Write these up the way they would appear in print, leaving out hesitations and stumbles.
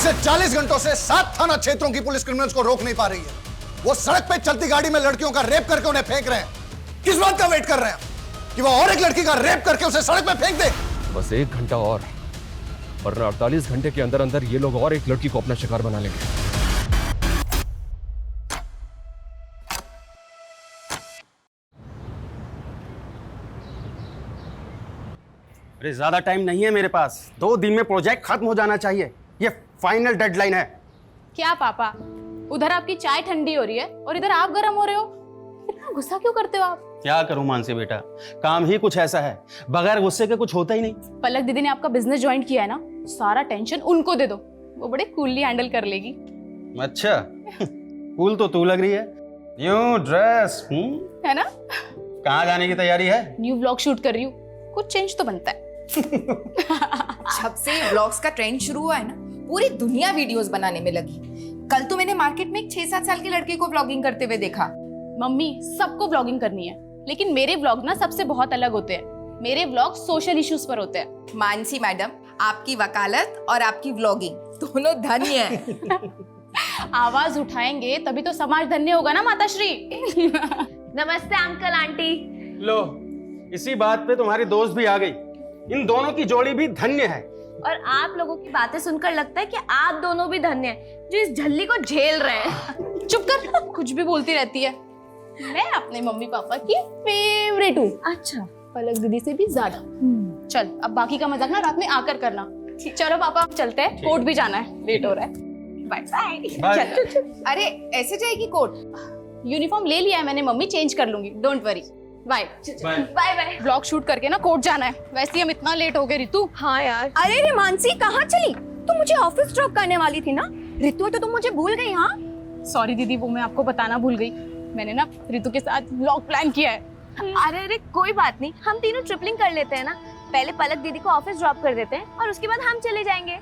पिछले 40 घंटों से 7 थाना क्षेत्रों की पुलिस क्रिमिनल्स को रोक नहीं पा रही है। वो सड़क पे चलती गाड़ी में लड़कियों का रेप करके उन्हें फेंक रहे हैं। किस बात का वेट कर रहे हैं कि वो और एक लड़की का रेप करके उसे सड़क पे फेंक दे? बस 1 घंटा और, वरना 48 घंटे के अंदर अंदर ये लोग और एक लड़की को अपना शिकार बना लेंगे। अरे ज्यादा टाइम नहीं है मेरे पास, 2 दिन में प्रोजेक्ट खत्म हो जाना चाहिए, ये फाइनल डेडलाइन है। क्या पापा, उधर आपकी चाय ठंडी हो रही है और इधर आप गर्म हो रहे हो? इतना गुस्सा क्यों करते हो आप? क्या करूं मानसी बेटा, काम ही कुछ ऐसा है, बगैर गुस्से के कुछ होता ही नहीं। पलक दीदी ने आपका बिजनेस ज्वाइन किया है ना, सारा टेंशन उनको दे दो, वो बड़े कूलली हैंडल कर लेगी। अच्छा कूल तो तू लग रही है, न्यू ड्रेस है ना? कहाँ जाने की तैयारी है? न्यू व्लॉग शूट कर रही हूँ, कुछ चेंज तो बनता है। जब से व्लॉग्स का ट्रेंड शुरू हुआ है ना, पूरी दुनिया वीडियोस बनाने में लगी। कल तो मैंने मार्केट में एक 6-7 साल के लड़के को व्लॉगिंग करते हुए देखा। मम्मी, सबको व्लॉगिंग करनी है, लेकिन मेरे व्लॉग ना सबसे बहुत अलग होते हैं। मेरे व्लॉग सोशल इश्यूज पर होते हैं। मानसी मैडम, आपकी वकालत और आपकी व्लॉगिंग दोनों धन्य है। आवाज उठाएंगे तभी तो समाज धन्य होगा ना माताश्री। नमस्ते अंकल आंटी। लो, इसी बात पे तुम्हारी दोस्त भी आ गई, इन दोनों की जोड़ी भी धन्य है। और आप लोगों की बातें सुनकर लगता है कि आप दोनों भी धन्य हैं जो इस झल्ली को झेल रहे हैं। चुप कर, कुछ भी बोलती रहती है। मैं अपने मम्मी पापा की फेवरेट हूँ। अच्छा, पलक दीदी से भी ज्यादा। चल, अब बाकी का मजाक ना रात में आकर करना। चलो पापा, चलते हैं, कोर्ट भी जाना है, लेट हो रहा है। Bye bye. चल। अरे ऐसे जाएगी कोर्ट? यूनिफॉर्म ले लिया है मैंने मम्मी, चेंज कर लूंगी, don't worry. Bye bye bye. Vlog shoot करके ना कोर्ट जाना है। वैसे ही हम इतना लेट हो गए रितु। हाँ यार। अरे रे मानसी, कहाँ चली? तुम मुझे ऑफिस ड्रॉप करने वाली थी ना? रितु, तो तुम मुझे भूल गई? हाँ सॉरी दीदी, वो मैं आपको बताना भूल गई। मैंने ना रितु के साथ व्लॉग प्लान किया है। अरे अरे कोई बात नहीं, हम तीनों ट्रिपलिंग कर लेते हैं ना। पहले पलक दीदी को ऑफिस ड्रॉप कर देते हैं और उसके बाद हम चले जाएंगे।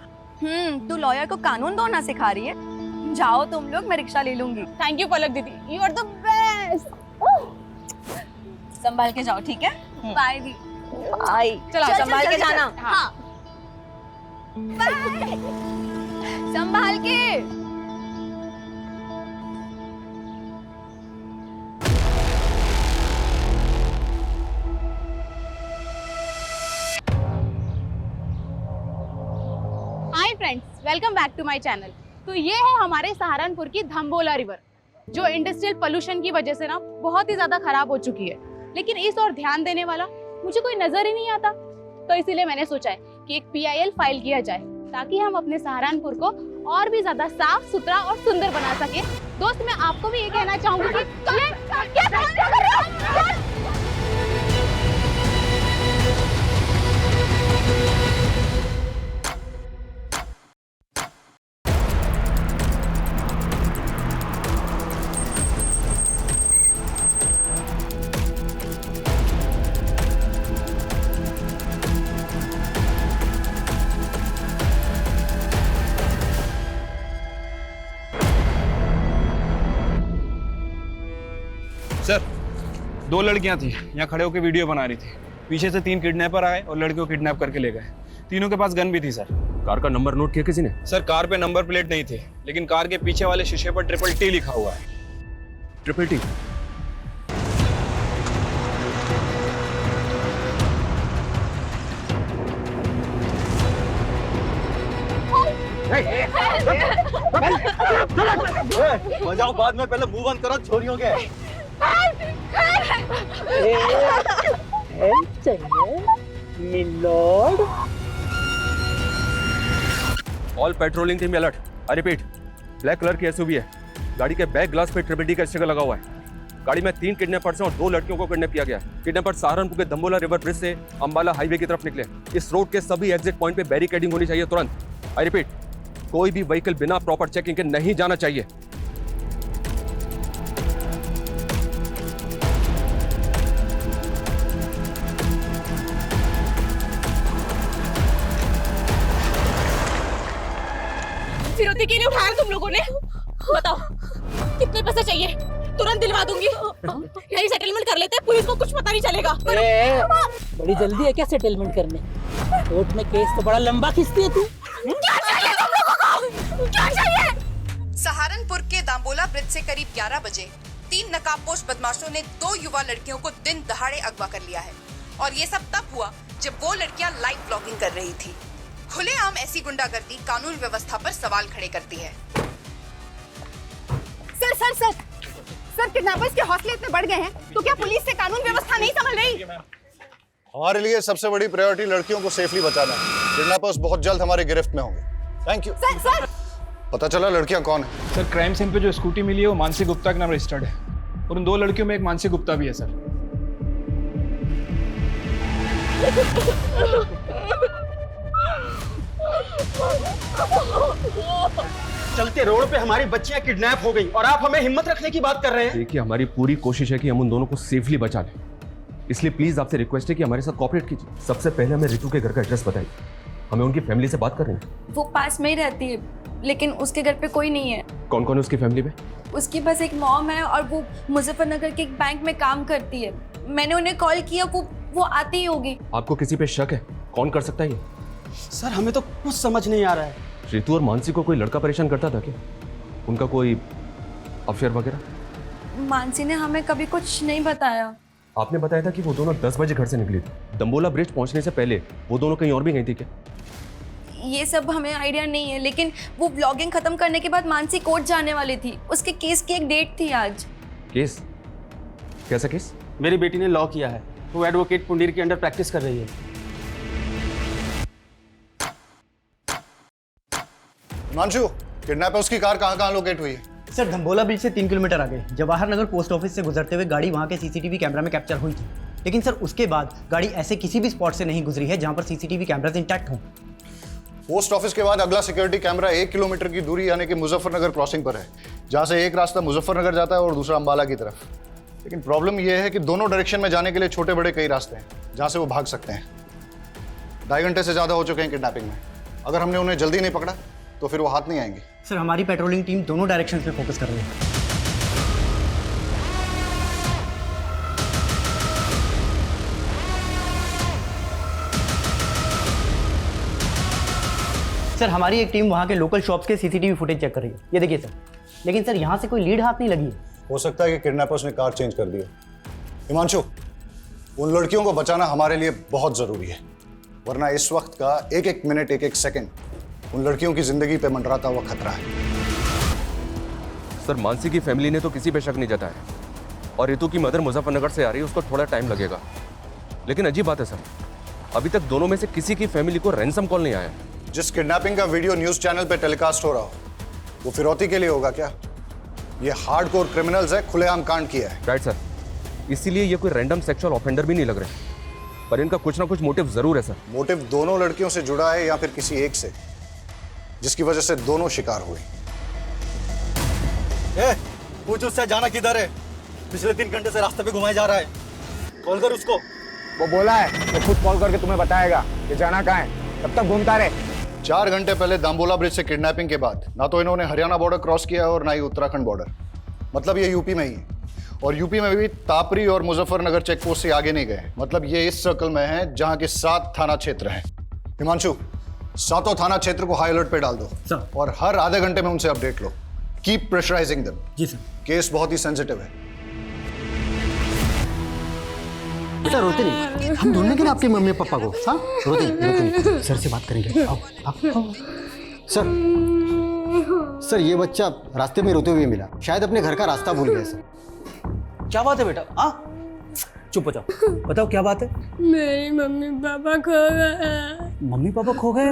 तू लॉयर को कानून दौड़ना सिखा रही है। जाओ तुम लोग, मैं रिक्शा ले लूंगी। थैंक यू पलक दीदी, यू आर द बेस्ट। संभाल के जाओ, ठीक है? बाय दी। बाय। चलो संभाल के जाना। हाँ। संभाल के। Hi friends, welcome back to my channel. तो ये है हमारे सहारनपुर की धम्बोला रिवर, जो इंडस्ट्रियल पोल्यूशन की वजह से ना बहुत ही ज्यादा खराब हो चुकी है। लेकिन इस और ध्यान देने वाला मुझे कोई नजर ही नहीं आता। तो इसीलिए मैंने सोचा है कि एक PIL फाइल किया जाए, ताकि हम अपने सहारनपुर को और भी ज्यादा साफ सुथरा और सुंदर बना सके। दोस्त, मैं आपको भी ये कहना चाहूंगी कि क्या कर रहे हो? सर, 2 लड़कियां थी, यहाँ खड़े होकर वीडियो बना रही थी। पीछे से 3 किडनैपर आए और लड़कियों को किडनैप करके ले गए। तीनों के पास गन भी थी सर। कार का नंबर नोट किया किसी ने? सर, कार पे नंबर प्लेट नहीं थे, लेकिन कार के पीछे वाले शीशे पर TTT लिखा हुआ है। TTT? मजाओ बाद में, पहले मूव ऑन करो छोरियों के। All patrolling team alert. I repeat, black colour की SUV है, गाड़ी के बैक ग्लास पे TTT का स्टिकर लगा हुआ है। गाड़ी में 3 किडनैपर्स हैं और 2 लड़कियों को किडनैप किया गया। किडनैपर सहारनपुर के धम्बोला रिवर ब्रिज से अंबाला हाईवे की तरफ निकले। इस रोड के सभी एग्जिट पॉइंट पे बैरिकेडिंग होनी चाहिए तुरंत। आई रिपीट, कोई भी व्हीकल बिना प्रॉपर चेकिंग के नहीं जाना चाहिए। फिरौती क्यों नहीं उठाया तुम लोगों ने? बताओ, कितने पैसे चाहिए? तुरंत दिलवा दूंगी। यही सेटलमेंट कर लेते हैं, पुलिस को कुछ पता नहीं चलेगा। बड़ी जल्दी है क्या सेटलमेंट करने? कोर्ट में केस तो बड़ा लंबा खींचती है तू। क्या चाहिए तुम लोगों को? क्या चाहिए? सहारनपुर के दाम्बोला ब्रिज से करीब 11 बजे 3 नकाबपोश बदमाशों ने 2 युवा लड़कियों को दिन दहाड़े अगवा कर लिया है और ये सब तब हुआ जब वो लड़कियां लाइव ब्लॉगिंग कर रही थी। खुलेआम ऐसी गुंडागर्दी कानून व्यवस्था पर सवाल खड़े करती है। Sir sir sir sir, kidnappers के हौसले इतने बढ़ गए हैं तो क्या पुलिस से कानून व्यवस्था नहीं संभल रही? हमारे लिए सबसे बड़ी प्रायोरिटी लड़कियों को सेफली बचाना है। किडनैपर्स बहुत जल्द हमारी गिरफ्त में होंगे। Thank you. सर सर, पता चला लड़कियां कौन है? सर क्राइम सीन पे जो स्कूटी मिली है वो मानसी गुप्ता के नाम रजिस्टर्ड है और उन 2 लड़कियों में एक मानसी गुप्ता भी है सर। चलते रोड पे हमारी बच्चियां किडनैप हो गई और आप हमें हिम्मत रखने की बात कर रहे हैं। देखिए, हमारी पूरी कोशिश है कि हम उन दोनों को सेफली बचा लें, इसलिए प्लीज आपसे रिक्वेस्ट है कि हमारे साथ कोऑपरेट कीजिए। सबसे पहले हमें रितु के घर का एड्रेस बताइए, हमें उनकी फैमिली से बात करनी है। वो पास में ही रहती है लेकिन उसके घर पे कोई नहीं है। कौन कौन है उसकी फैमिली में? उसके पास एक मॉम है और वो मुजफ्फरनगर के एक बैंक में काम करती है। मैंने उन्हें कॉल किया, वो आती ही होगी। आपको किसी पे शक है? कौन कर सकता है ये? सर हमें तो कुछ समझ नहीं आ रहा है। रितु और मानसी को कोई लड़का परेशान करता था क्या? उनका कोई अफेयर वगैरह? मानसी ने हमें कभी कुछ नहीं बताया। आपने बताया था कि वो दोनों 10 बजे घर से निकली थी। दम्बोला ब्रिज पहुंचने से पहले वो दोनों कहीं और भी गई थी क्या? ये सब हमें आइडिया नहीं है, लेकिन वो ब्लॉगिंग खत्म करने के बाद मानसी कोर्ट जाने वाली थी। उसके केस की एक डेट थी आज। केस? कैसा केस? मेरी बेटी ने लॉ किया है, वो एडवोकेट पुंडीर के अंडर प्रैक्टिस कर रही है। हिमांशु, किडनैपर्स की कार कहाँ लोकेट हुई है? सर धम्बोला ब्रिज से 3 किलोमीटर आगे जवाहर नगर पोस्ट ऑफिस से गुजरते हुए गाड़ी वहाँ के सीसीटीवी कैमरा में कैप्चर हुई थी, लेकिन सर उसके बाद गाड़ी ऐसे किसी भी स्पॉट से नहीं गुजरी है जहाँ पर सीसीटीवी कैमरास इंटैक्ट हों। पोस्ट ऑफिस के बाद अगला सिक्योरिटी कैमरा 1 किलोमीटर की दूरी यानी कि मुजफ्फरनगर क्रॉसिंग पर है, जहाँ से एक रास्ता मुजफ्फरनगर जाता है और दूसरा अंबाला की तरफ। लेकिन प्रॉब्लम यह है कि दोनों डायरेक्शन में जाने के लिए छोटे बड़े कई रास्ते हैं जहाँ से वो भाग सकते हैं। 2.5 घंटे से ज़्यादा हो चुके हैं किडनैपिंग में। अगर हमने उन्हें जल्दी नहीं पकड़ा तो फिर वो हाथ नहीं आएंगे। सर हमारी पेट्रोलिंग टीम दोनों डायरेक्शन पे फोकस कर रही है। सर हमारी एक टीम वहाँ के लोकल शॉप्स के सीसीटीवी फुटेज चेक कर रही है। ये देखिए सर, लेकिन सर यहाँ से कोई लीड हाथ नहीं लगी है। हो सकता है कि किडनैपर्स ने कार चेंज कर दी है। हिमांशु, उन लड़कियों को बचाना हमारे लिए बहुत जरूरी है, वरना इस वक्त का एक एक मिनट एक एक सेकंड उन लड़कियों की जिंदगी पे मंडराता हुआ खतरा है। सर मानसी की फैमिली ने तो किसी पे शक नहीं जताया और रितु की मदर मुजफ्फरनगर से आ रही है, उसको थोड़ा टाइम लगेगा। लेकिन अजीब बात है सर, अभी तक दोनों में से किसी की फैमिली को रैंसम कॉल नहीं आया। जिस किडनैपिंग का वीडियो न्यूज चैनल पे टेलीकास्ट हो रहा हो वो फिरौती के लिए होगा क्या? ये हार्डकोर क्रिमिनल्स है, खुलेआम कांड किया है। राइट सर, इसीलिए ये कोई रैंडम सेक्सुअल ऑफेंडर भी नहीं लग रहे, पर इनका कुछ ना कुछ मोटिव जरूर है सर। मोटिव दोनों लड़कियों से जुड़ा है या फिर किसी एक से, जिसकी वजह से दोनों शिकार हुए। पूछ उससे जाना किधर है? पिछले 3 घंटे से रास्ते पे घुमाया जा रहा है। कॉल कर उसको। वो बोला है वो खुद कॉल करके तुम्हें बताएगा कि जाना कहाँ है, तब तक घूमता रहे। 4 घंटे पहले दाम्बोला ब्रिज से किडनैपिंग के बाद ना तो इन्होंने हरियाणा बॉर्डर क्रॉस किया और ना ही उत्तराखंड बॉर्डर, मतलब ये यूपी में ही है। और यूपी में भी तापरी और मुजफ्फरनगर चेक पोस्ट से आगे नहीं गए, मतलब ये इस सर्कल में है जहां के 7 थाना क्षेत्र हैं। हिमांशु, 7 थाना क्षेत्र को हाई अलर्ट पे डाल दो सर। और हर आधे घंटे में उनसे अपडेट लो। Keep pressurising them. जी सर। केस बहुत ही सेंसिटिव है। बेटा रोते नहीं, हम ढूंढेंगे ना आपके मम्मी पापा को। हाँ रोते नहीं, सर से बात करेंगे। आओ आओ। सर ये बच्चा रास्ते में रोते हुए मिला, शायद अपने घर का रास्ता भूल गया सर। क्या बात है बेटा? हाँ चुप हो जाओ, बताओ क्या बात है? मेरी मम्मी पापा खो गए। मम्मी पापा खो गए?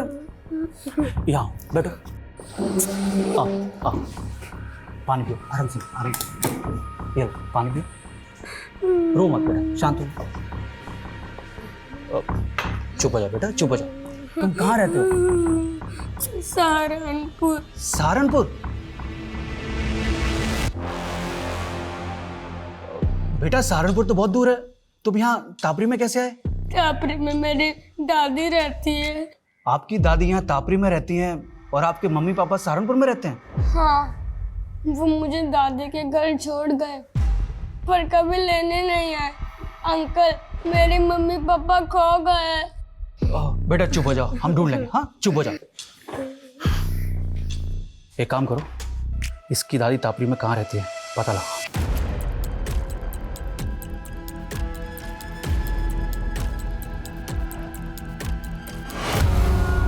यहाँ बैठो, आओ आओ, पानी पियो, आराम से आराम से। ये लो, पानी पियो, रो मत बेटा, शांत हो। चुप हो जाओ बेटा, चुप हो जाओ। तुम कहाँ रहते हो? सहारनपुर। सहारनपुर? बेटा सहारनपुर तो बहुत दूर है, तुम यहाँ तापरी में कैसे आए? तापरी में मेरी दादी रहती है। आपकी दादी यहाँ तापरी में रहती हैं और आपके मम्मी पापा सहारनपुर में रहते हैं? हाँ, वो मुझे दादी के घर छोड़ गए पर कभी लेने नहीं आए। अंकल, मेरे मम्मी पापा खो गए। बेटा चुप हो जाओ, हम ढूंढ लेंगे। हाँ चुप हो जाओ। एक काम करो, इसकी दादी तापरी में कहाँ रहती है पता लगाओ।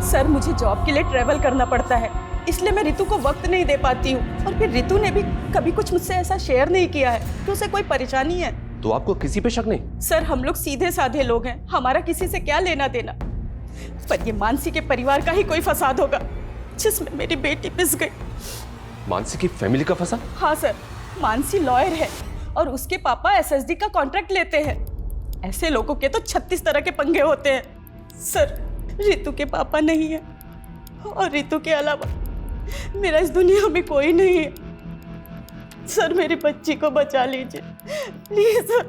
सर मुझे जॉब के लिए ट्रैवल करना पड़ता है, इसलिए मैं रितु को वक्त नहीं दे पाती हूँ। और फिर रितु ने भी कभी कुछ मुझसे ऐसा शेयर नहीं किया है कि उसे कोई परेशानी है। तो आपको किसी पे शक नहीं? सर हम लोग सीधे साधे लोग हैं, हमारा किसी से क्या लेना देना। पर ये मानसी के परिवार का ही कोई फसाद होगा जिसमें मेरी बेटी पिस गई। मानसी की फैमिली का फसाद? हाँ सर, मानसी लॉयर है और उसके पापा एसएसडी का कॉन्ट्रैक्ट लेते हैं। ऐसे लोगों के तो 36 तरह के पंगे होते हैं। सर रितु के पापा नहीं है और रितु के अलावा मेरा इस दुनिया में कोई नहीं है। सर मेरी बच्ची को बचा लीजिए प्लीज सर,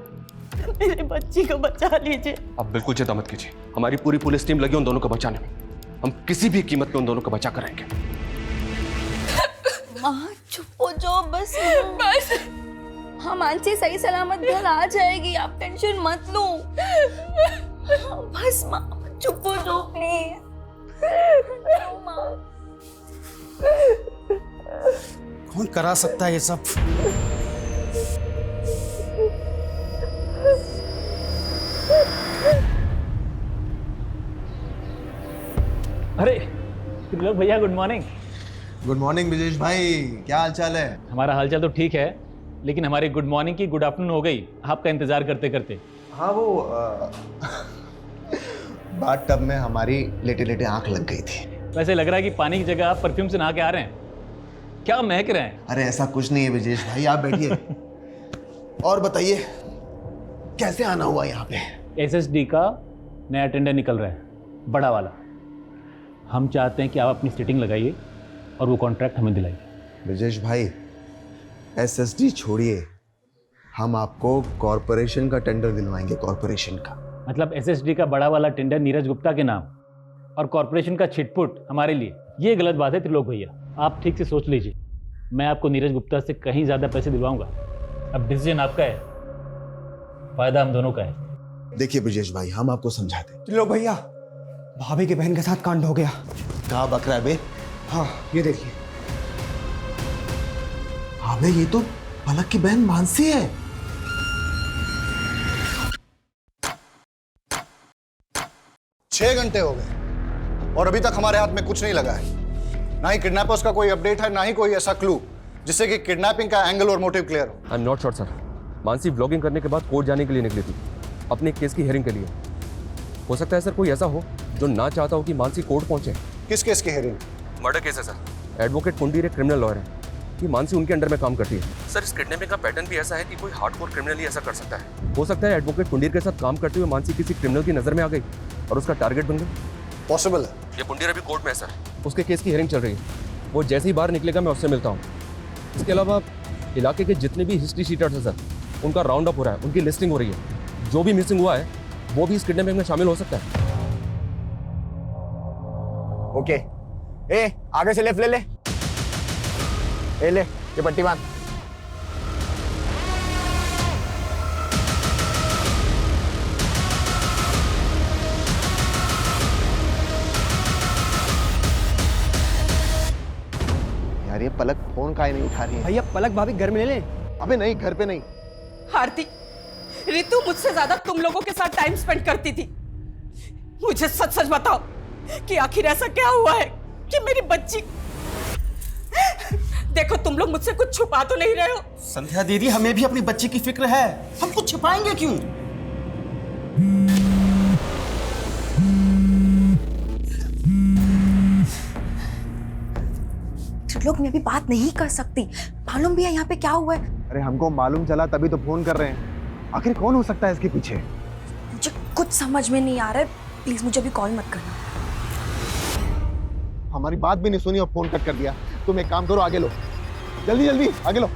मेरी बच्ची को बचा लीजिए। आप बिल्कुल चिंता मत कीजिए, हमारी पूरी पुलिस टीम लगी उन दोनों को बचाने में। हम किसी भी कीमत पे उन दोनों को बचा कर रहेंगे। माँ चुप हो जाओ बस। बस हाँ मानसी सही सलामत घर आ जाएगी, आप टेंशन मत लो। बस माँ चुप हो जाओ प्लीज। कौन करा सकता है ये सब? अरे त्रिलोक भैया, good morning. Good morning Brijesh भाई, क्या हाल चाल है? हमारा हालचाल तो ठीक है, लेकिन हमारी गुड मॉर्निंग की गुड आफ्टरनून हो गई आपका इंतजार करते करते। हाँ वो बाथ टब में हमारी लेटे लेटे आंख लग गई थी। वैसे लग रहा है कि पानी की जगह आप परफ्यूम से नहा के आ रहे हैं। क्या महक रहे हैं? अरे ऐसा कुछ नहीं है ब्रिजेश भाई, आप बैठिए। और बताइए कैसे आना हुआ यहाँ पे? एसएसडी का नया टेंडर निकल रहा है, बड़ा वाला। हम चाहते हैं कि आप अपनी सीटिंग लगाइए और वो कॉन्ट्रैक्ट हमें दिलाइए। ब्रिजेश भाई एसएसडी छोड़िए, हम आपको कॉरपोरेशन का टेंडर दिलवाएंगे। कॉरपोरेशन का मतलब एसएसडी का बड़ा वाला टेंडर नीरज गुप्ता के नाम और कॉरपोरेशन का छिटपुट हमारे लिए, ये गलत बात है त्रिलोक भैया। आप ठीक से सोच लीजिए, मैं आपको नीरज गुप्ता से कहीं ज़्यादा पैसे दिलवाऊंगा। अब डिसीजन आपका है, फायदा हम दोनों का है। देखिए ब्रिजेश भाई, हम आपको समझाते हैं। लो भैया, भाभी के बहन के साथ कांड हो गया। कहाँ बक रहा है बे? हाँ ये देखिए। हाँ बे, ये तो पलक की बहन मानसी है। छह घंटे हो गए और अभी तक हमारे हाथ में कुछ नहीं लगा है। ना ही किडनैपर्स का कोई अपडेट है, ना ही कोई ऐसा क्लू जिससे कि किडनैपिंग का एंगल और मोटिव क्लियर हो। I am not sure sir. Mansi vlogging करने के बाद कोर्ट जाने के लिए निकली थी, अपने केस की हियरिंग के लिए। हो सकता है सर कोई ऐसा हो जो ना चाहता हो कि मानसी कोर्ट पहुंचे। किस केस की हियरिंग? मर्डर केस है सर। एडवोकेट कुंडीर एक क्रिमिनल लॉयर है कि मानसी उनके अंडर में काम करती है। सर इस किडनैपिंग का पैटर्न भी ऐसा है कि कोई हार्डकोर क्रिमिनल ही ऐसा कर सकता है। हो सकता है एडवोकेट कुंडीर के साथ काम करते हुए मानसी किसी क्रिमिनल की नजर में आ गई और उसका टारगेट बन गई। पॉसिबल है। ये कुंडीर अभी कोर्ट में है सर, उसके केस की हियरिंग चल रही है। वो जैसे ही बाहर निकलेगा मैं उससे मिलता हूँ। इसके अलावा इलाके के जितने भी हिस्ट्री शीटर्स हैं सर, उनका राउंड अप हो रहा है, उनकी लिस्टिंग हो रही है। जो भी मिसिंग हुआ है वो भी इस किडनैपिंग में शामिल हो सकता है। ओके, ए आगे से लेफ्ट ले ले। ए ले, ये पट्टी बांध। यार ये पलक फोन काहे नहीं उठा रही है? भैया पलक भाभी घर में ले ले। अबे नहीं, घर पे नहीं। आरती, रितु मुझसे ज्यादा तुम लोगों के साथ टाइम स्पेंड करती थी। मुझे सच सच बताओ कि आखिर ऐसा क्या हुआ है कि मेरी बच्ची। देखो तुम लोग मुझसे कुछ छुपा तो नहीं रहे हो? संध्या दीदी, हमें भी अपनी बच्ची की फिक्र है, हम कुछ छिपाएंगे क्यों? त्रिलोक मैं अभी बात नहीं कर सकती, मालूम भी है यहाँ पे क्या हुआ है। अरे हमको मालूम चला तभी तो फोन कर रहे हैं। आखिर कौन हो सकता है इसके पीछे? मुझे कुछ समझ में नहीं आ रहा है, प्लीज मुझे अभी कॉल मत करना। हमारी बात भी नहीं सुनी और फोन कट कर दिया। तुम एक काम करो, आगे लो, जल्दी जल्दी आगे लो।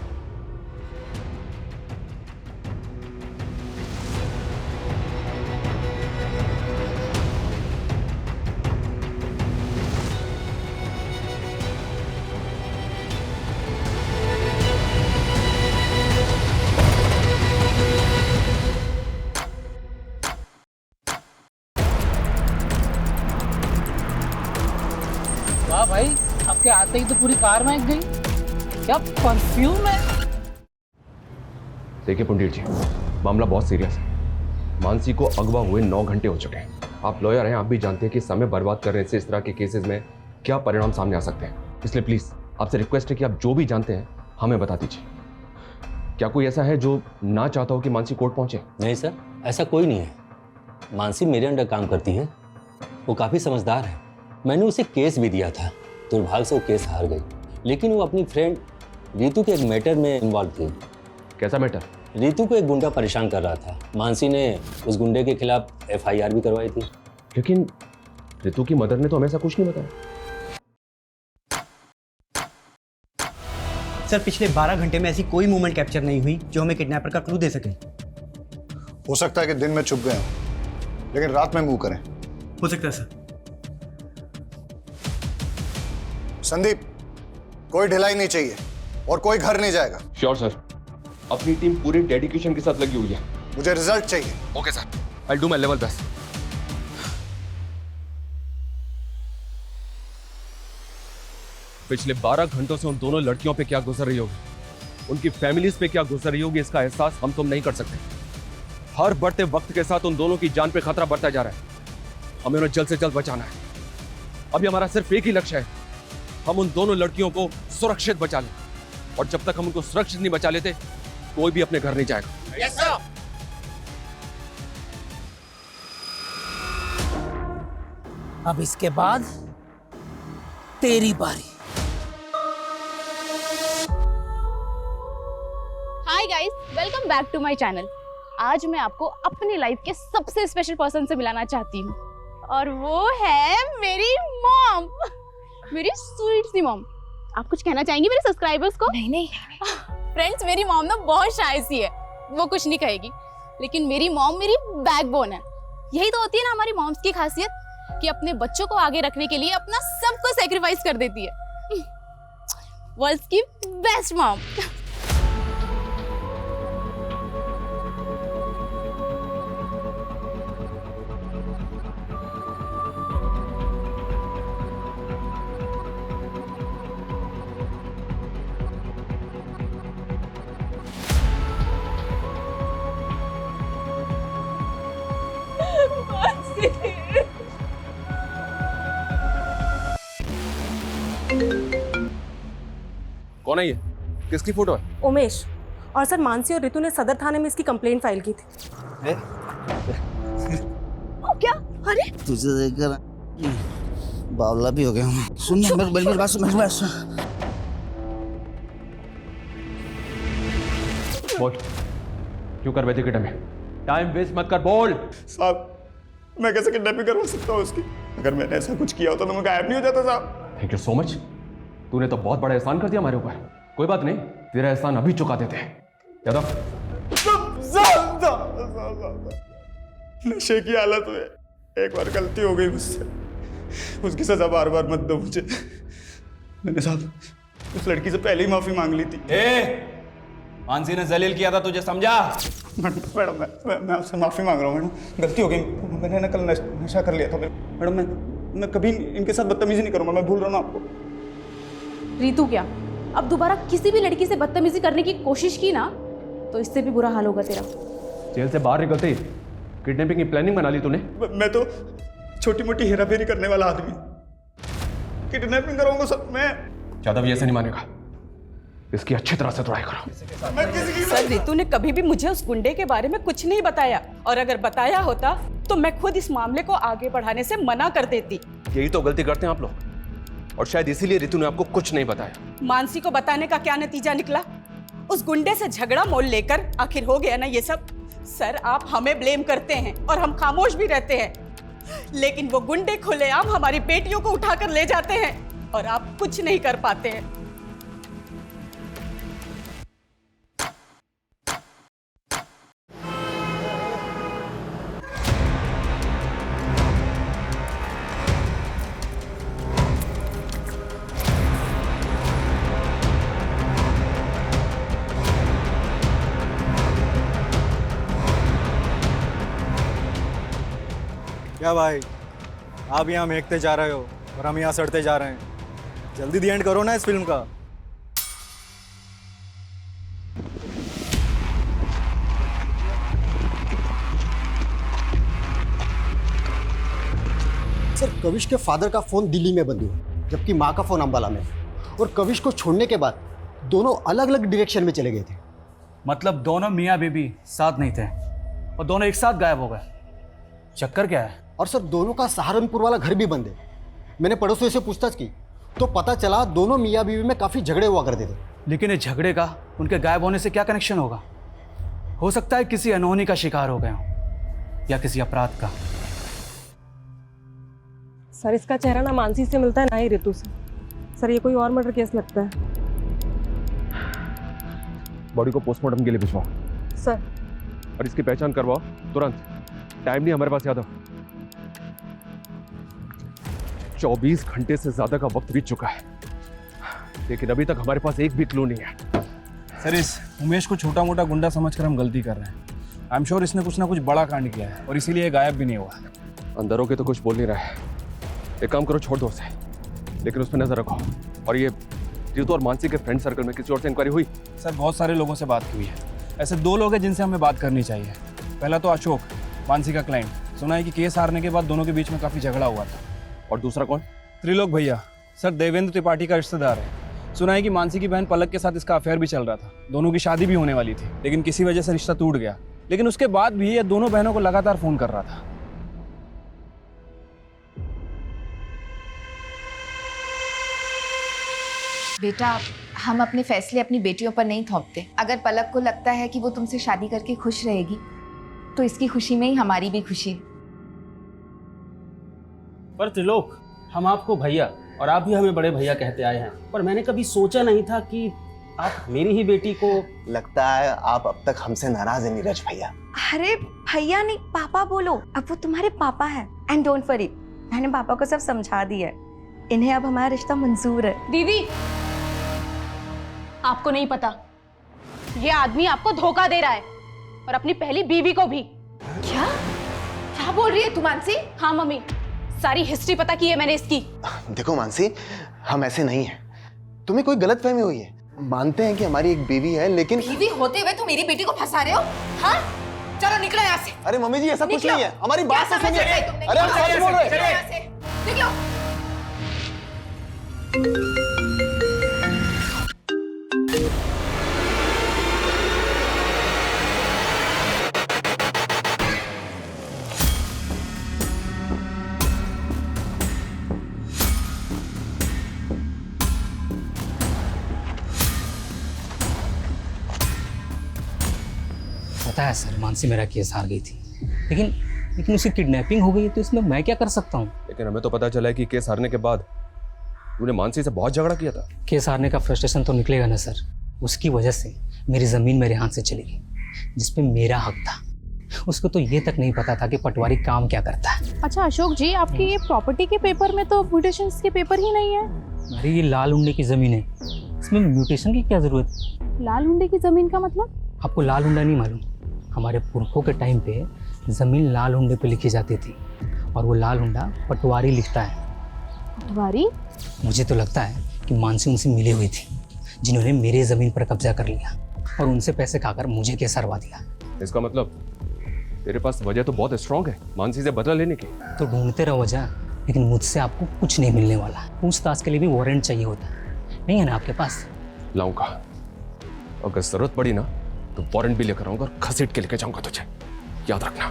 वाह भाई, आपके आते ही तो पूरी कार महक गई। क्या परफ्यूम है? देखिए पुंडीर जी, मामला बहुत सीरियस है। मानसी को अगवा हुए 9 घंटे हो चुके हैं। आप लॉयर हैं, आप भी जानते हैं कि समय बर्बाद करने से इस तरह के केसेस में क्या परिणाम सामने आ सकते हैं। इसलिए प्लीज आपसे रिक्वेस्ट है कि आप जो भी जानते हैं हमें बता दीजिए। क्या कोई ऐसा है जो ना चाहता हो कि मानसी कोर्ट पहुंचे? नहीं सर, ऐसा कोई नहीं है। मानसी मेरे अंडर काम करती है, वो काफ़ी समझदार है। मैंने उसे केस भी दिया था, दुर्भाग्य से वो केस हार गई। लेकिन वो अपनी फ्रेंड रीतू के एक मैटर में इन्वॉल्व थी। कैसा मैटर? रीतू को एक गुंडा परेशान कर रहा था। मानसी ने उस गुंडे के खिलाफ FIR भी करवाई थी। लेकिन रीतू की मदर ने तो हमें ऐसा कुछ नहीं बताया। सर पिछले 12 घंटे में ऐसी कोई मूवमेंट कैप्चर नहीं हुई जो हमें किडनैपर का क्लू दे सके। हो सकता है कि दिन में छुप गए हों, लेकिन रात में मूव करें। हो सकता है सर। संदीप, कोई ढिलाई नहीं चाहिए और कोई घर नहीं जाएगा। श्योर सर, अपनी टीम पूरे डेडिकेशन के साथ लगी हुई है। मुझे रिजल्ट चाहिए। Okay sir, I do my level best. पिछले 12 घंटों से उन दोनों लड़कियों पे क्या गुजर रही होगी, उनकी फैमिलीज पे क्या गुजर रही होगी, इसका एहसास हम तुम नहीं कर सकते। हर बढ़ते वक्त के साथ उन दोनों की जान पे खतरा बढ़ता जा रहा है। हमें उन्हें जल्द से जल्द बचाना है। अभी हमारा सिर्फ एक ही लक्ष्य है, हम उन दोनों लड़कियों को सुरक्षित बचा लें। और जब तक हम उनको सुरक्षित नहीं बचा लेते, कोई भी अपने घर नहीं जाएगा। Yes sir. अब इसके बाद तेरी बारी। Hi guys, welcome back to my channel. आज मैं आपको अपनी लाइफ के सबसे स्पेशल पर्सन से मिलाना चाहती हूँ, और वो है मेरी मॉम, मेरी स्वीट सी मॉम। आप कुछ कहना चाहेंगी मेरे सब्सक्राइबर्स को? नहीं फ्रेंड्स, मेरी मॉम ना बहुत शाय सी है, वो कुछ नहीं कहेगी, लेकिन मेरी मॉम मेरी बैकबोन है। यही तो होती है ना हमारी मॉम्स की खासियत, कि अपने बच्चों को आगे रखने के लिए अपना सब कुछ सैक्रिफाइस कर देती है। वर्ल्ड्स की बेस्ट मॉम। कौन है ये? किसकी फोटो है? उमेश। और सर मानसी और रितु ने सदर थाने में इसकी कंप्लेंट फाइल की थी। क्या? अरे तुझे देखकर बावला भी हो गया हूँ। सुन मेरी बात सुन, मेरी बात सुन। बोल, क्यों कर बैठे में? टाइम वेस्ट मत कर, बोल। साहब, मैं कैसे किडनैपिंग करवा सकता हूँ उसकी? अगर मैंने ऐसा कुछ किया होता तो मैं गायब नहीं हो जाता साहब। Thank you so much. तूने तो बहुत बड़ा एहसान कर दिया हमारे ऊपर। कोई बात नहीं, तेरा एहसान अभी चुका देते हैं। यादव, नशे की हालत में एक बार गलती हो गई मुझसे, उसकी सजा बार बार मत दो मुझे। मैंने साहब उस लड़की से पहले ही माफी मांग ली थी। मानसी ने जलील किया था, तुझे समझा? मैडम मैं आपसे माफी मांग रहा हूँ मैडम, गलती हो गई। मैंने ना कल नशा कर लिया था मैडम। मैं कभी इनके साथ बदतमीजी नहीं करूँगा, मैं भूल रहा हूँ आपको। रीतू, क्या अब दोबारा किसी भी लड़की से बदतमीजी करने की कोशिश की ना, तो इससे भी बुरा हाल होगा तेरा। जेल से बाहर निकलते ही किडनैपिंग की प्लानिंग बना ली तूने? मैं तो छोटी मोटी हेराफेरी करने वाला आदमी, किडनैपिंग कराऊंगा सब मैं। यादव ये ऐसे नहीं मानेगा, इसकी अच्छी तरह से तोड़ाई करो। सर रीतू ने कभी भी मुझे उस गुंडे के बारे में कुछ नहीं बताया, और अगर बताया होता तो मैं खुद इस मामले को आगे बढ़ाने से मना कर देती। यही तो गलती करते हैं आप लोग, और शायद इसीलिए रितु ने आपको कुछ नहीं बताया। मानसी को बताने का क्या नतीजा निकला? उस गुंडे से झगड़ा मोल लेकर आखिर हो गया ना ये सब। सर आप हमें ब्लेम करते हैं और हम खामोश भी रहते हैं, लेकिन वो गुंडे खुलेआम हमारी बेटियों को उठाकर ले जाते हैं और आप कुछ नहीं कर पाते हैं। क्या भाई, आप यहाँ महकते जा रहे हो और हम यहाँ सड़ते जा रहे हैं। जल्दी दी एंड करो ना इस फिल्म का। सर, कविश के फादर का फोन दिल्ली में बंद हुआ, जबकि माँ का फोन अंबाला में। और कविश को छोड़ने के बाद दोनों अलग अलग डायरेक्शन में चले गए थे। मतलब दोनों मियाँ बीबी साथ नहीं थे और दोनों एक साथ गायब हो गए। चक्कर क्या है? और सर, दोनों का सहारनपुर वाला घर भी बंद है। मैंने पड़ोसियों से पूछताछ की तो पता चला दोनों मियाँ बीवी में काफ़ी झगड़े हुआ करते थे। लेकिन इस झगड़े का उनके गायब होने से क्या कनेक्शन होगा? हो सकता है किसी अनहोनी का शिकार हो गए हों या किसी अपराध का। सर, इसका चेहरा ना मानसी से मिलता है ना ही ऋतु से। सर, ये कोई और मर्डर केस लगता है। बॉडी को पोस्टमार्टम के लिए भिजवाओ सर। और इसकी पहचान करवाओ तुरंत। टाइम नहीं हमारे पास यादव। 24 घंटे से ज्यादा का वक्त बीत चुका है, लेकिन अभी तक हमारे पास एक भी क्लू नहीं है। सर, इस उमेश को छोटा मोटा गुंडा समझकर हम गलती कर रहे हैं। आई एम श्योर इसने कुछ ना कुछ बड़ा कांड किया है और इसीलिए गायब भी नहीं हुआ। अंदर होके तो कुछ बोल नहीं रहा है। एक काम करो, छोड़ दो उसे, लेकिन उस पर नजर रखो। और ये ऋतु और मानसी के फ्रेंड सर्कल में किसी और से इंक्वायरी हुई? सर, बहुत सारे लोगों से बात हुई है। ऐसे 2 लोग हैं जिनसे हमें बात करनी चाहिए। पहला तो अशोक, मानसी का क्लाइंट। सुना है कि केस हारने के बाद दोनों के बीच में काफ़ी झगड़ा हुआ था। और दूसरा कौन? त्रिलोक भैया। सर, देवेंद्र त्रिपाठी का रिश्तेदार है। सुना है कि मानसी की बहन पलक के साथ इसका अफेयर भी चल रहा था। दोनों की शादी भी होने वाली थी, लेकिन किसी वजह से रिश्ता टूट गया। लेकिन उसके बाद भी ये दोनों बहनों को लगातार फोन कर रहा था। बेटा, हम अपने फैसले अपनी बेटियों पर नहीं थोपते। अगर पलक को लगता है कि वो तुमसे शादी करके खुश रहेगी, तो इसकी खुशी में ही हमारी भी खुशी है। पर त्रिलोक, हम आपको भैया और आप भी हमें बड़े भैया कहते आए हैं, पर मैंने कभी सोचा नहीं था कि आप मेरी ही बेटी को। लगता है आप अब तक हमसे नाराज है नीरज भैया। अरे भैया नहीं, पापा बोलो। अब वो तुम्हारे पापा हैं। एंड डोंट वरी, मैंने पापा को सब समझा दिया है। इन्हें अब हमारा रिश्ता मंजूर है। दीदी, आपको नहीं पता, ये आदमी आपको धोखा दे रहा है और अपनी पहली बीवी को भी। क्या क्या बोल रही है तू मानसी? हाँ मम्मी, सारी हिस्ट्री पता की है मैंने इसकी। देखो मानसी, हम ऐसे नहीं हैं। तुम्हें कोई गलतफहमी हुई है। मानते हैं कि हमारी एक बीवी है, लेकिन बीवी होते हुए तुम मेरी बेटी को फंसा रहे हो? हाँ, चलो निकलो यहाँ से। अरे मम्मी जी, ऐसा कुछ नहीं है। हमारी बात तो सुनिए। अरे हम सच बोल रहे हैं। निकलो। पता है सर, मानसी मेरा केस हार गई थी, लेकिन उसकी किडनैपिंग हो गई, तो इसमें मैं क्या कर सकता हूँ? लेकिन हमें तो पता चला है कि केस हारने के बाद तूने मानसी से बहुत झगड़ा किया था। केस हारने का फ्रस्ट्रेशन तो निकलेगा ना सर। उसकी वजह से मेरी ज़मीन मेरे हाथ से चली गई, जिसपे मेरा हक था। उसको तो ये तक नहीं पता था कि पटवारी काम क्या करता है। अच्छा अशोक जी, आपकी ये प्रॉपर्टी के पेपर में तो म्यूटेशंस के पेपर ही नहीं है। अरे ये लाल हुंडे की ज़मीन है, इसमें म्यूटेशन की क्या ज़रूरत? लाल हुंडे की ज़मीन का मतलब? आपको लाल हुंडा नहीं मालूम? हमारे पुरखों के टाइम पे ज़मीन लाल हुंडे पे लिखी जाती थी, और वो लाल हुंडा पटवारी लिखता है। पटवारी? मुझे तो लगता है कि मानसी उनसे मिली हुई थी, जिन्होंने मेरे ज़मीन पर कब्जा कर लिया और उनसे पैसे खाकर मुझे केस हरवा दिया। इसका मतलब तेरे पास वजह तो बहुत स्ट्रांग है मानसी से बदला लेने की। तो ढूंढते रहो वजह, लेकिन मुझसे आपको कुछ नहीं मिलने वाला। पूछताछ के लिए भी वारंट चाहिए होता है, नहीं है ना आपके पास? लाऊंगा, अगर जरूरत पड़ी ना तो वारंट भी लेकर आऊंगा और घसीट के लेके जाऊंगा तुझे, याद रखना।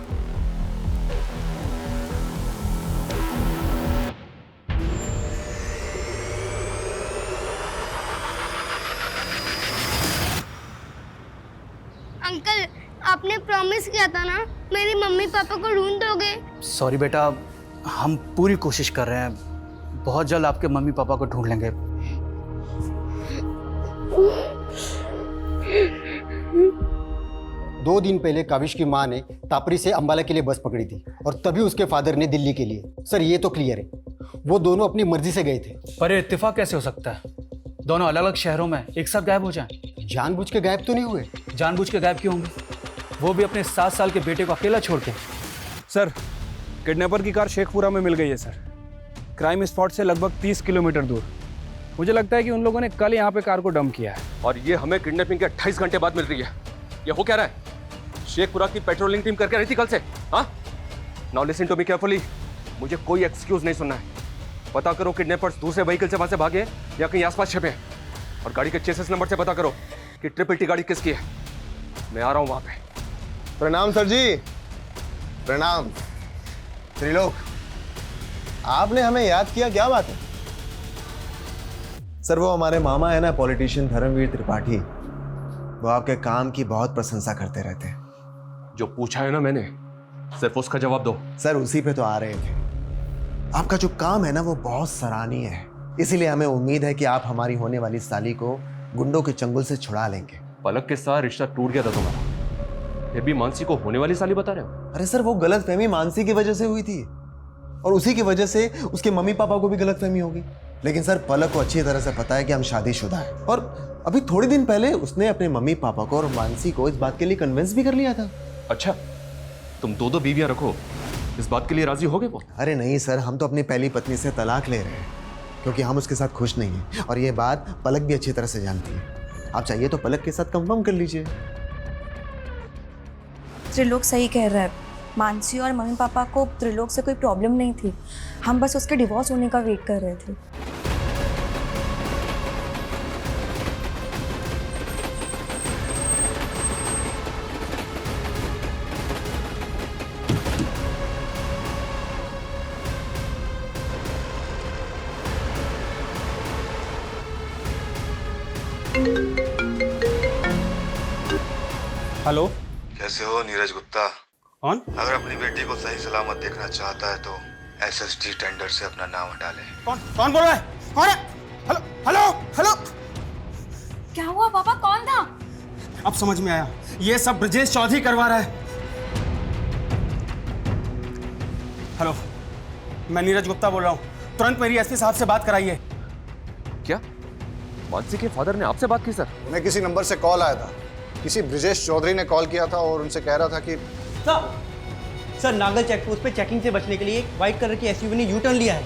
अंकल, आपने प्रॉमिस किया था ना, मेरी मम्मी पापा को ढूंढ दोगे? सॉरी बेटा, हम पूरी कोशिश कर रहे हैं। बहुत जल्द आपके मम्मी पापा को ढूंढ लेंगे। दो दिन पहले काविश की माँ ने तापरी से अंबाला के लिए बस पकड़ी थी, और तभी उसके फादर ने दिल्ली के लिए। सर, ये तो क्लियर है, वो दोनों अपनी मर्जी से गए थे। पर इत्तेफाक कैसे हो सकता है? दोनों अलग अलग शहरों में एक साथ गायब हो जाएं। जानबूझ के गायब तो नहीं हुए। जानबूझ के गायब क्यों होंगे? वो भी अपने 7 साल के बेटे को अकेला छोड़ के। सर, किडनैपर की कार शेखपुरा में मिल गई है सर, क्राइम स्पॉट से लगभग 30 किलोमीटर दूर। मुझे लगता है कि उन लोगों ने कल यहाँ पे कार को डंप किया है। और ये हमें किडनैपिंग के 28 घंटे बाद मिल रही है। ये हो क्या रहा है? शेखपुरा की पेट्रोलिंग टीम करके रही थी कल से। हाँ, now listen to me carefully. मुझे कोई एक्सक्यूज नहीं सुनना है। पता करो किडनैपर्स दूसरे व्हीकल से वहां से भागे या कहीं आसपास छिपे हैं, और गाड़ी के चेसिस नंबर से पता करो कि ट्रिपल टी गाड़ी किसकी है। मैं आ रहा हूं वहां पे। प्रणाम सर जी। प्रणाम। त्रिलोक, आपने हमें याद किया, क्या बात है? सर, वो हमारे मामा है ना, पॉलिटिशियन धर्मवीर त्रिपाठी, वो आपके काम की बहुत प्रशंसा करते रहते हैं। जो पूछा है ना मैंने, सिर्फ उसका जवाब दो। सर, उसी पे तो आ रहे थे। आपका जो काम है ना वो बहुत सराहनीय है, इसीलिए हमें उम्मीद है कि आप हमारी होने वाली साली को गुंडों के चंगुल से छुड़ा लेंगे। पलक के साथ रिश्ता टूट गया था तुम्हारा, फिर भी मानसी को होने वाली साली बता रहे हो? अरे सर, वो गलतफहमी मानसी की वजह से हुई थी, और उसी की वजह से उसके मम्मी पापा को भी गलतफहमी होगी। लेकिन सर, पलक को अच्छी तरह से पता है कि हम शादीशुदा हैं, और अभी थोड़े दिन पहले उसने अपने मम्मी पापा को और मानसी को इस बात के लिए कन्विंस भी कर लिया था। अच्छा, तुम दो बीवियां रखो, इस बात के लिए राजी हो गए वो? अरे नहीं सर, हम तो अपनी पहली पत्नी से तलाक ले रहे हैं, क्योंकि हम उसके साथ खुश नहीं हैं, और ये बात पलक भी अच्छी तरह से जानती है। आप चाहिए तो पलक के साथ कंफर्म कर लीजिए। त्रिलोक सही कह रहा है। मानसी और मम्मी पापा को त्रिलोक से कोई प्रॉब्लम नहीं थी, हम बस उसके डिवोर्स होने का वेट कर रहे थे। हेलो, कैसे हो नीरज गुप्ता? कौन? अगर अपनी बेटी को सही सलामत देखना चाहता है तो एसएसडी टेंडर से अपना नाम हटा ले। कौन बोल रहा है? कौन है? Hello hello hello. क्या हुआ पापा, कौन था? अब समझ में आया, ये सब ब्रजेश चौधरी करवा रहा है। हेलो, मैं नीरज गुप्ता बोल रहा हूँ, तुरंत मेरी एसपी साहब से बात कराइए। क्या मानसी के फादर ने आपसे बात की? सर, उन्हें किसी नंबर से कॉल आया था, किसी ब्रजेश चौधरी ने कॉल किया था और उनसे कह रहा था कि सर नागल चेक पोस्ट पे चेकिंग से बचने के लिए एक व्हाइट कलर की एसयूवी ने यू टर्न लिया है।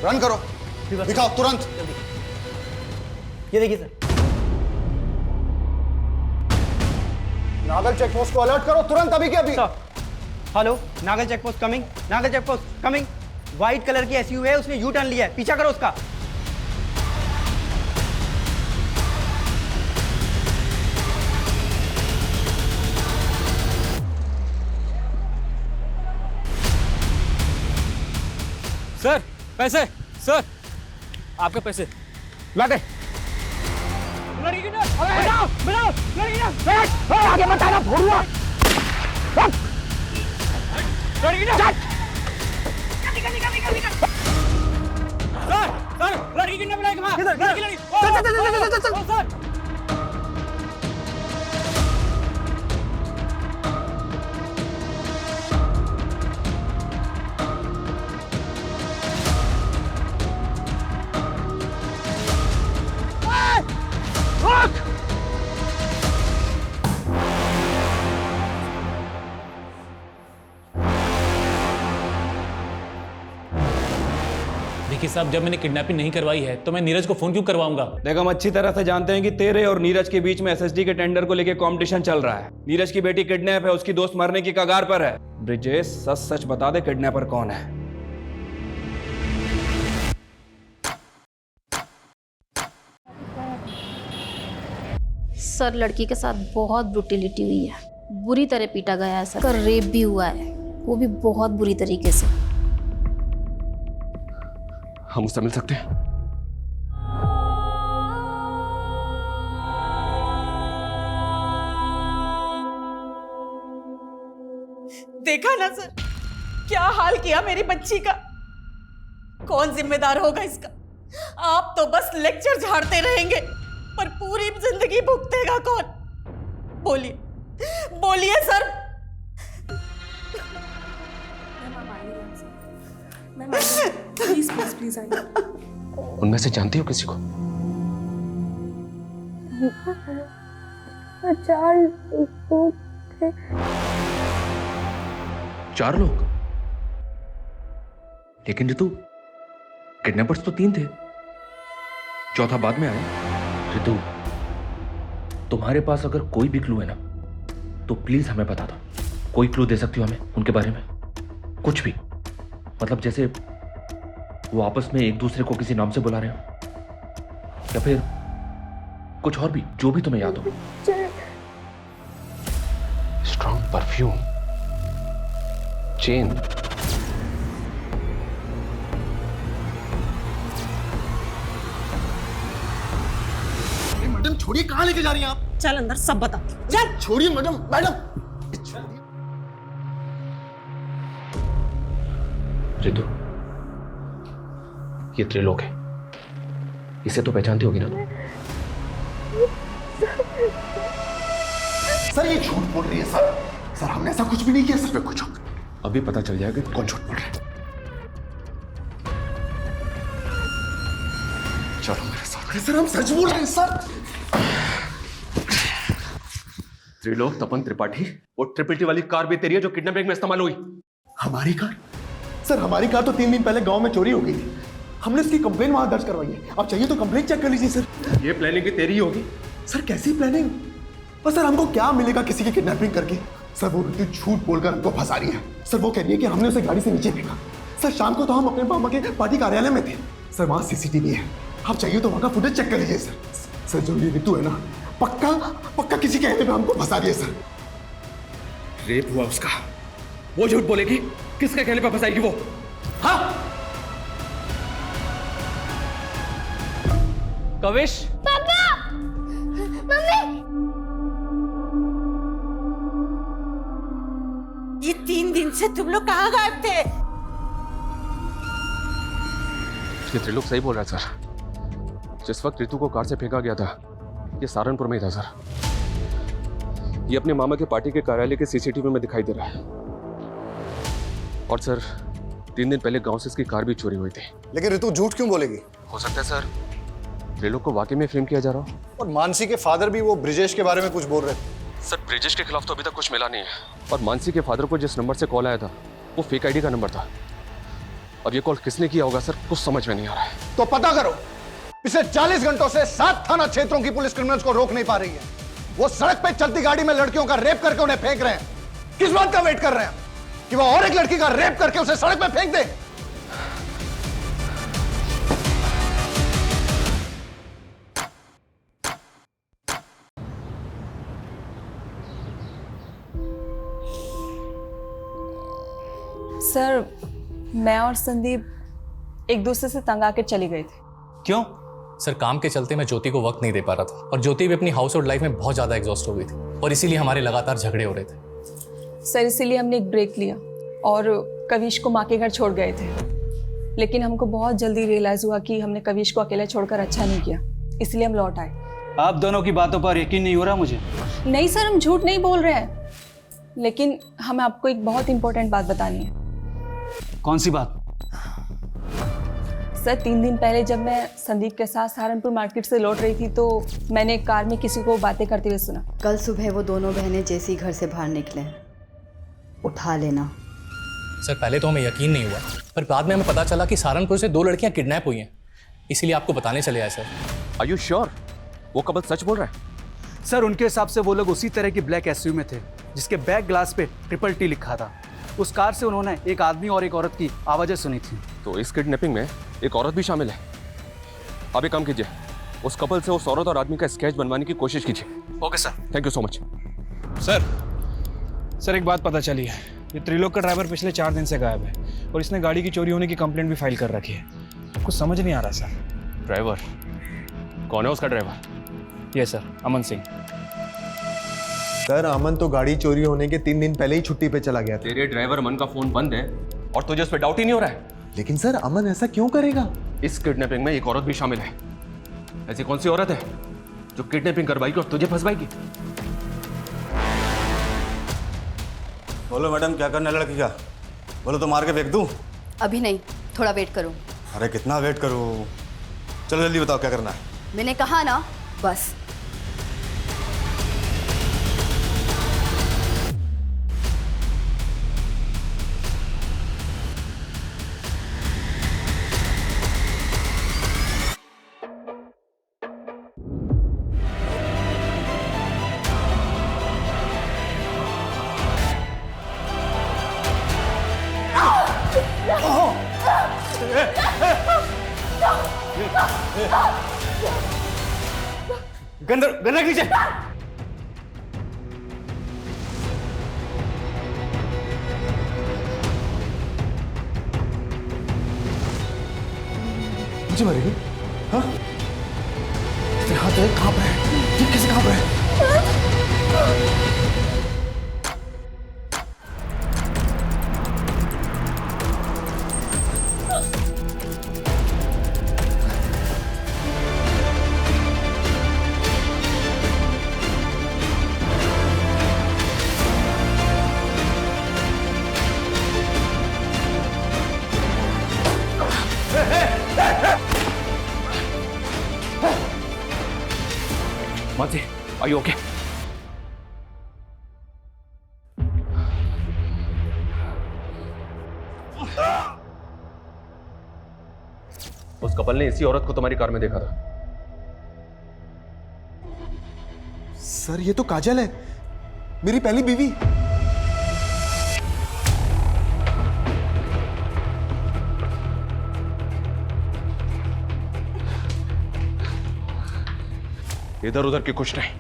रन करो, दिखाओ तुरंत। ये देखिए सर। नागल चेक पोस्ट को अलर्ट करो तुरंत, अभी के अभी। Hello, Nagal check post coming, Nagal check post coming. White colour की एसयूवी है, उसने यू टर्न लिया है, पीछा करो उसका। सर, पैसे, सर, आपके पैसे ला दे। आगे मत आना, भोरुआ। सर, लड़की किडनैप लड़की। देखिए साहब, जब मैंने किडनैपिंग नहीं करवाई है तो मैं नीरज को फोन क्यों करवाऊंगा? देख, हम अच्छी तरह से जानते हैं कि तेरे और नीरज के बीच में एसएसडी के टेंडर को लेकर कंपटीशन चल रहा है। नीरज की बेटी किडनैप है, उसकी दोस्त मरने की कगार पर है। ब्रिजेश, सच सच बता दे, किडनैपर कौन है? सर, लड़की के साथ बहुत ब्रुटिलिटी हुई है, बुरी तरह पीटा गया है सर। रेप भी हुआ है, वो भी बहुत बुरी तरीके से। हम उससे मिल सकते हैं? देखा ना सर, क्या हाल किया मेरी बच्ची का। कौन जिम्मेदार होगा इसका? आप तो बस लेक्चर झाड़ते रहेंगे, पर पूरी जिंदगी भुगतेगा कौन? बोलिए बोलिए सर। प्लीज प्लीज प्लीज आइए। उनमें से जानती हो किसी को? 4 लोग थे। 4 लोग? लेकिन ऋतु, किडनैपर्स तो 3 थे। चौथा बाद में आया। रितु, तुम्हारे पास अगर कोई भी क्लू है ना तो प्लीज हमें बता दो। कोई क्लू दे सकती हो हमें उनके बारे में? कुछ भी, मतलब जैसे वो आपस में एक दूसरे को किसी नाम से बुला रहे हो या फिर कुछ और भी, जो भी तुम्हें याद हो। स्ट्रॉन्ग परफ्यूम, चेन, मैडम छोड़िए, कहाँ लेके जा रही हैं आप? चल अंदर सब बता। चल छोड़िए मैडम। मैडम रितु, ये त्रिलोक है, इसे तो पहचानती होगी ना तुम? सर ये झूठ बोल रही है सर। सर हमने ऐसा कुछ भी नहीं किया सर। पे कुछ अभी पता चल जाएगा कौन झूठ बोल रहा है। चलो मेरे साथ। सर हम सच बोल रहे हैं सर। त्रिलोक तपन त्रिपाठी, वो ट्रिपल टी वाली कार भी तेरी है जो किडनैपिंग में इस्तेमाल हुई? हमारी कार? सर हमारी कार तो 3 दिन पहले गांव में चोरी हो गई थी। हमने इसकी कंप्लेन वहां दर्ज करवाई है। आप चाहिए तो कंप्लेन चेक कर लीजिए सर। ये प्लानिंग भी तेरी ही होगी? सर कैसी प्लानिंग? और सर हमको क्या मिलेगा किसी की किडनैपिंग करके? सर वो रितु झूठ बोलकर हमको फंसा रही है। सर वो कह रही है कि हमने उसे गाड़ी से नीचे फेंका। सर शाम को तो हम अपने मामा के पार्टी कार्यालय में थे। सर वहां सीसीटीवी है, आप चाहिए तो वहां का फुटेज चेक कर लीजिए सर। सर जो ये रितु है ना, पक्का पक्का किसी कहने पे हमको फंसा रही है सर। रेप हुआ उसका, वो झूठ बोलेगी? किसके कहने पर फंसाएगी वो? हाँ कविश, पापा, मम्मी, ये 3 दिन से तुम लोग कहाँ गायब थे? ये त्रिलोक सही बोल रहा है सर। जिस वक्त रितु को कार से फेंका गया था ये सहारनपुर में ही था सर। ये अपने मामा के पार्टी के कार्यालय के सीसीटीवी में दिखाई दे रहा है। और सर 3 दिन पहले गांव से इसकी कार भी चोरी हुई थी। लेकिन रितु झूठ क्यों बोलेगी? हो सकता है सर त्रिलोक को वाकई में फ्रेम किया जा रहा हो। और मानसी के फादर भी वो ब्रिजेश के बारे में कुछ बोल रहे थे। सर ब्रिजेश के खिलाफ तो अभी तक कुछ मिला नहीं है। और मानसी के फादर को जिस नंबर से कॉल आया था वो फेक आईडी का नंबर था। अब ये कॉल किसने किया होगा सर, कुछ समझ में नहीं आ रहा है। तो पता करो। पिछले 40 घंटों से 7 थाना क्षेत्रों की पुलिस क्रिमिनल्स को रोक नहीं पा रही है। वो सड़क पे चलती गाड़ी में लड़कियों का रेप करके उन्हें फेंक रहे हैं। किस बात का वेट कर रहे हैं कि वो और एक लड़की का रेप करके उसे सड़क पे फेंक दे? सर मैं और संदीप एक दूसरे से तंग आकर चले गए थे। क्यों? सर काम के चलते मैं ज्योति को वक्त नहीं दे पा रहा था और ज्योति भी अपनी हाउस होल्ड लाइफ में बहुत ज़्यादा एग्जॉस्ट हो गई थी और इसीलिए हमारे लगातार झगड़े हो रहे थे। सर इसीलिए हमने एक ब्रेक लिया और कविश को माँ के घर छोड़ गए थे। लेकिन हमको बहुत जल्दी रियलाइज़ हुआ कि हमने कविश को अकेले छोड़कर अच्छा नहीं किया, इसलिए हम लौट आए। आप दोनों की बातों पर यकीन नहीं हो रहा मुझे। नहीं सर हम झूठ नहीं बोल रहे हैं, लेकिन हमें आपको एक बहुत इंपॉर्टेंट बात बतानी है। कौन सी बात? सर 3 दिन पहले जब मैं संदीप के साथ सहारनपुर मार्केट से लौट रही थी तो मैंने एक कार में किसी को बातें करते हुए सुना। कल सुबह वो दोनों बहनें जैसे ही घर से बाहर निकले, उठा लेना। सर पहले तो हमें यकीन नहीं हुआ, पर बाद में हमें पता चला कि सहारनपुर से 2 लड़कियां किडनैप हुई हैं, इसीलिए आपको बताने चले आए। सर आर यू श्योर वो कबल सच बोल रहा है? सर उनके हिसाब से वो लोग उसी तरह की ब्लैक एसयूवी में थे जिसके बैक ग्लास पे ट्रिपल टी लिखा था। उस कार से उन्होंने एक आदमी और एक औरत की आवाज़ें सुनी थी। तो इस किडनैपिंग में एक औरत भी शामिल है। अब एक काम कीजिए, उस कपल से उस औरत और आदमी का स्केच बनवाने की कोशिश कीजिए। Okay sir. Thank you so much. Sir एक बात पता चली है, ये त्रिलोक का ड्राइवर पिछले 4 दिन से गायब है और इसने गाड़ी की चोरी होने की कंप्लेंट भी फाइल कर रखी है। कुछ समझ नहीं आ रहा सर। ड्राइवर कौन है? उसका ड्राइवर? ये सर अमन सिंह। सर अमन तो गाड़ी चोरी होने के 3 दिन पहले ही छुट्टी पे चला गया था। तेरे ड्राइवर अमन का फोन बंद है और तुझे उस पर डाउट ही नहीं हो रहा है? लेकिन सर अमन ऐसा क्यों करेगा? इस किडनैपिंग में एक औरत भी शामिल है। ऐसी कौन सी औरत है जो किडनैपिंग करवाएगी और तुझे फंसवाएगी? बोलो मैडम क्या करना है लड़की का? बोलो तो मार के फेंक दूं? अभी नहीं, थोड़ा वेट करो। अरे कितना वेट करूं? चलो जल्दी बताओ क्या करना है। मैंने कहा ना, बस। गन रख लीजिए। मुझे मारेगी? हाँ? तेरे हाथ में कांप रहे हैं। ये कैसे कांप रहे हैं? Mansi, are you okay? उस कपल ने इसी औरत को तुम्हारी कार में देखा था। सर ये तो काजल है, मेरी पहली बीवी। इधर उधर की कुछ नहीं,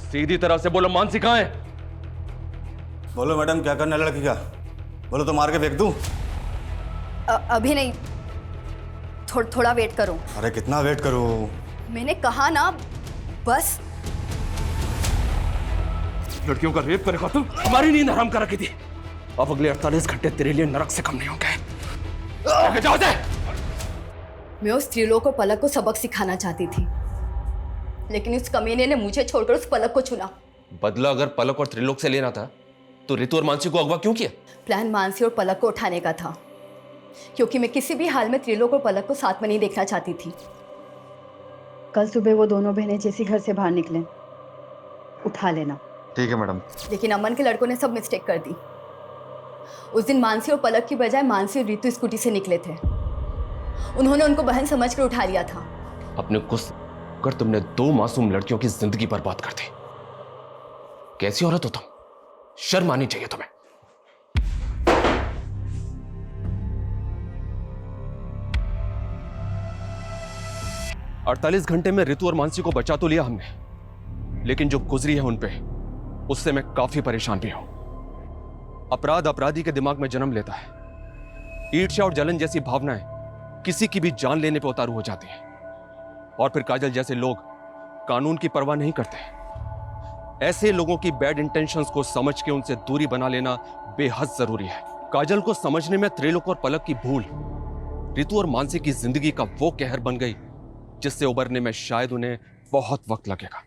सीधी तरह से बोलो मानसी कहां है? बोलो मैडम, क्या करना है लड़की का? बोलो तो मार के फेंक दूं? अभी नहीं, थोड़ा वेट करो। अरे कितना वेट करूं? मैंने कहा ना, बस। लड़कियों का रेप करेगा तू? हमारी नींद हराम कर रखी थी। अब अगले 48 घंटे तेरे लिए नरक से कम नहीं होंगे। जाओ दे। मैं उस त्रिलोक और पलक को सबक सिखाना चाहती थी, लेकिन उस कमीने ने मुझे छोड़कर उस पलक को चुना। बदला अगर पलक और त्रिलोक से लेना था तो रितु और मानसी को अगवा क्यों किया? प्लान मानसी और पलक को उठाने का था, क्योंकि मैं किसी भी हाल में त्रिलोक और पलक को साथ में नहीं देखना चाहती थी। कल सुबह वो दोनों बहनें जैसी घर से बाहर निकले, उठा लेना। ठीक है मैडम। लेकिन अमन के लड़कों ने सब मिस्टेक कर दी। उस दिन मानसी और पलक की बजाय मानसी और रितु स्कूटी से निकले थे। उन्होंने उनको बहन समझकर उठा लिया था। अपने गुस्से कर तुमने 2 मासूम लड़कियों की जिंदगी बर्बाद कर दी। कैसी औरत हो तुम? शर्म आनी चाहिए तुम्हें। अड़तालीस घंटे में रितु और मानसी को बचा तो लिया हमने, लेकिन जो गुजरी है उन पे, उससे मैं काफी परेशान भी हूं। अपराध अपराधी के दिमाग में जन्म लेता है। ईर्ष्या और जलन जैसी भावनाएं किसी की भी जान लेने पे उतारू हो जाती हैं, और फिर काजल जैसे लोग कानून की परवाह नहीं करते। ऐसे लोगों की बैड इंटेंशंस को समझ के उनसे दूरी बना लेना बेहद जरूरी है। काजल को समझने में त्रिलोक और पलक की भूल रितु और मानसी की जिंदगी का वो कहर बन गई जिससे उबरने में शायद उन्हें बहुत वक्त लगेगा।